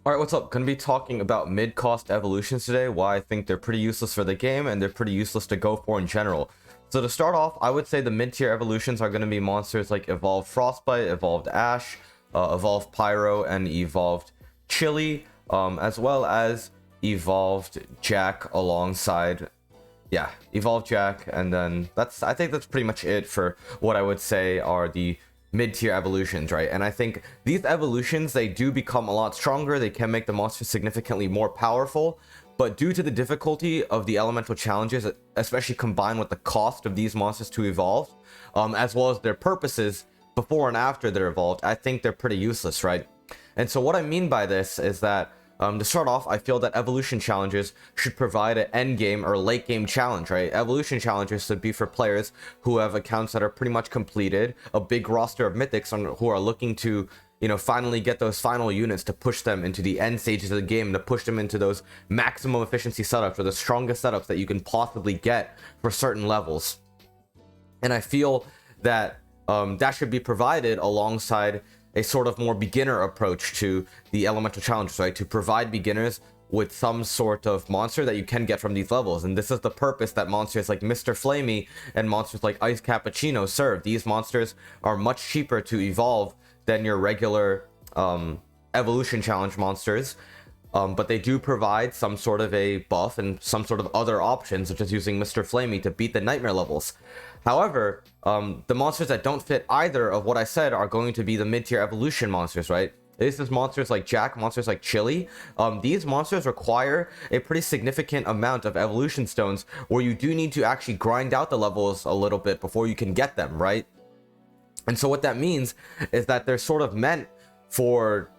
All right, what's up? Gonna be talking about mid-cost evolutions today, why I think they're pretty useless for the game and they're pretty useless to go for in general. So to start off, I would say the mid-tier evolutions are gonna be monsters like Evolved Frostbite, Evolved Ash, Evolved Pyro, and Evolved Chili, as well as Evolved Jack alongside, yeah, Evolved Jack, and then I think that's pretty much it for what I would say are the mid-tier evolutions, right? And I think these evolutions, they do become a lot stronger. They can make the monsters significantly more powerful, but due to the difficulty of the elemental challenges, especially combined with the cost of these monsters to evolve, as well as their purposes before and after they're evolved, I think they're pretty useless, right? And so what I mean by this is that to start off, I feel that evolution challenges should provide an end game or late game challenge, right? Evolution challenges should be for players who have accounts that are pretty much completed, a big roster of mythics who are looking to, finally get those final units to push them into the end stages of the game, to push them into those maximum efficiency setups or the strongest setups that you can possibly get for certain levels. And I feel that that should be provided alongside a sort of more beginner approach to the elemental challenges, right? To provide beginners with some sort of monster that you can get from these levels. And this is the purpose that monsters like Mr. Flamey and monsters like Ice Cappuccino serve. These monsters are much cheaper to evolve than your regular evolution challenge monsters. But they do provide some sort of a buff and some sort of other options, such as using Mr. Flamey to beat the nightmare levels. However, the monsters that don't fit either of what I said are going to be the mid-tier evolution monsters, right? This is monsters like Jack, monsters like Chili. These monsters require a pretty significant amount of evolution stones where you do need to actually grind out the levels a little bit before you can get them, right? And so what that means is that they're sort of meant for,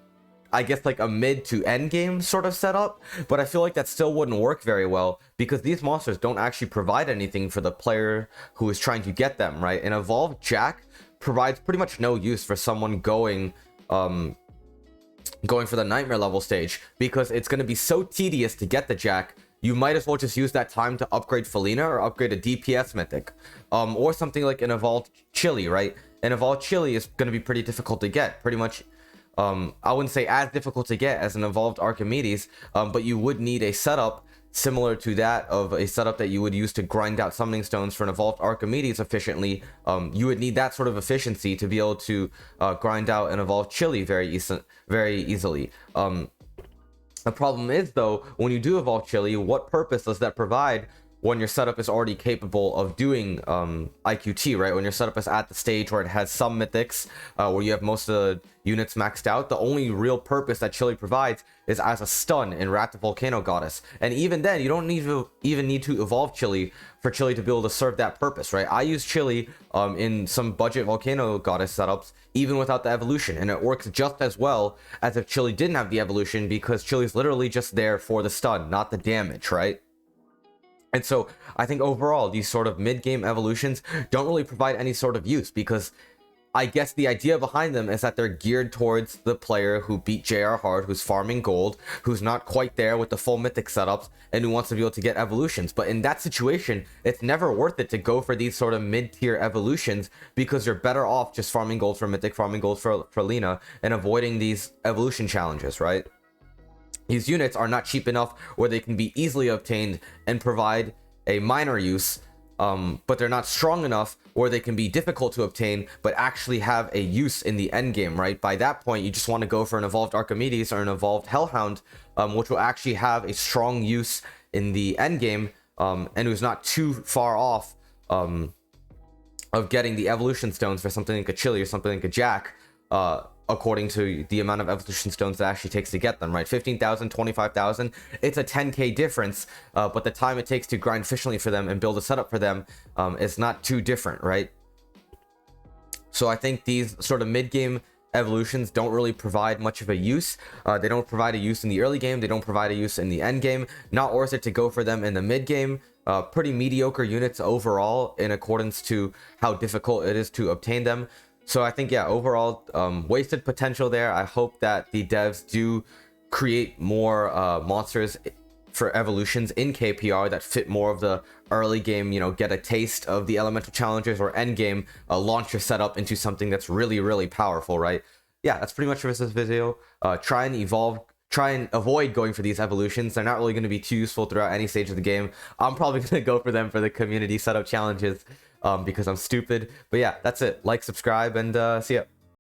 I guess, like a mid to end game sort of setup, but I feel like that still wouldn't work very well because these monsters don't actually provide anything for the player who is trying to get them, right? And Evolved Jack provides pretty much no use for someone going for the nightmare level stage because it's going to be so tedious to get the Jack. You might as well just use that time to upgrade Felina or upgrade a DPS mythic, or something like an Evolved Chili, right? An Evolved Chili is going to be pretty difficult to get, pretty much. I wouldn't say as difficult to get as an Evolved Archimedes, but you would need a setup similar to that of a setup that you would use to grind out summoning stones for an Evolved Archimedes efficiently. You would need that sort of efficiency to be able to grind out an Evolved Chili very easily. The problem is, though, when you do evolve Chili, what purpose does that provide when your setup is already capable of doing IQT, right? When your setup is at the stage where it has some mythics, where you have most of the units maxed out, the only real purpose that Chili provides is as a stun in Wrath of Volcano Goddess. And even then, you don't even need to evolve Chili for Chili to be able to serve that purpose, right? I use Chili in some budget Volcano Goddess setups, even without the evolution, and it works just as well as if Chili didn't have the evolution because Chili's literally just there for the stun, not the damage, right? And so I think overall, these sort of mid-game evolutions don't really provide any sort of use because I guess the idea behind them is that they're geared towards the player who beat JR hard, who's farming gold, who's not quite there with the full mythic setups, and who wants to be able to get evolutions. But in that situation, it's never worth it to go for these sort of mid-tier evolutions because you're better off just farming gold for mythic, farming gold for Lena, and avoiding these evolution challenges, right? These units are not cheap enough where they can be easily obtained and provide a minor use, but they're not strong enough where they can be difficult to obtain but actually have a use in the end game, right? By that point, you just want to go for an evolved Archimedes or an evolved Hellhound, which will actually have a strong use in the end game, and who's not too far off of getting the evolution stones for something like a Chili or something like a Jack, according to the amount of evolution stones that actually takes to get them, right? 15,000, 25,000, it's a 10k difference, but the time it takes to grind efficiently for them and build a setup for them is not too different, right? So I think these sort of mid-game evolutions don't really provide much of a use. They don't provide a use in the early game, they don't provide a use in the end game. Not worth it to go for them in the mid game. Pretty mediocre units overall in accordance to how difficult it is to obtain them. So I think, yeah, overall, wasted potential there. I hope that the devs do create more monsters for evolutions in KPR that fit more of the early game, get a taste of the elemental challenges, or end game, launch your setup into something that's really, really powerful, right? Yeah, that's pretty much for this video. Try and evolve try and avoid going for these evolutions. They're not really going to be too useful throughout any stage of the game. I'm probably going to go for them for the community setup challenges because I'm stupid. But yeah, that's it. Like, subscribe, and see ya.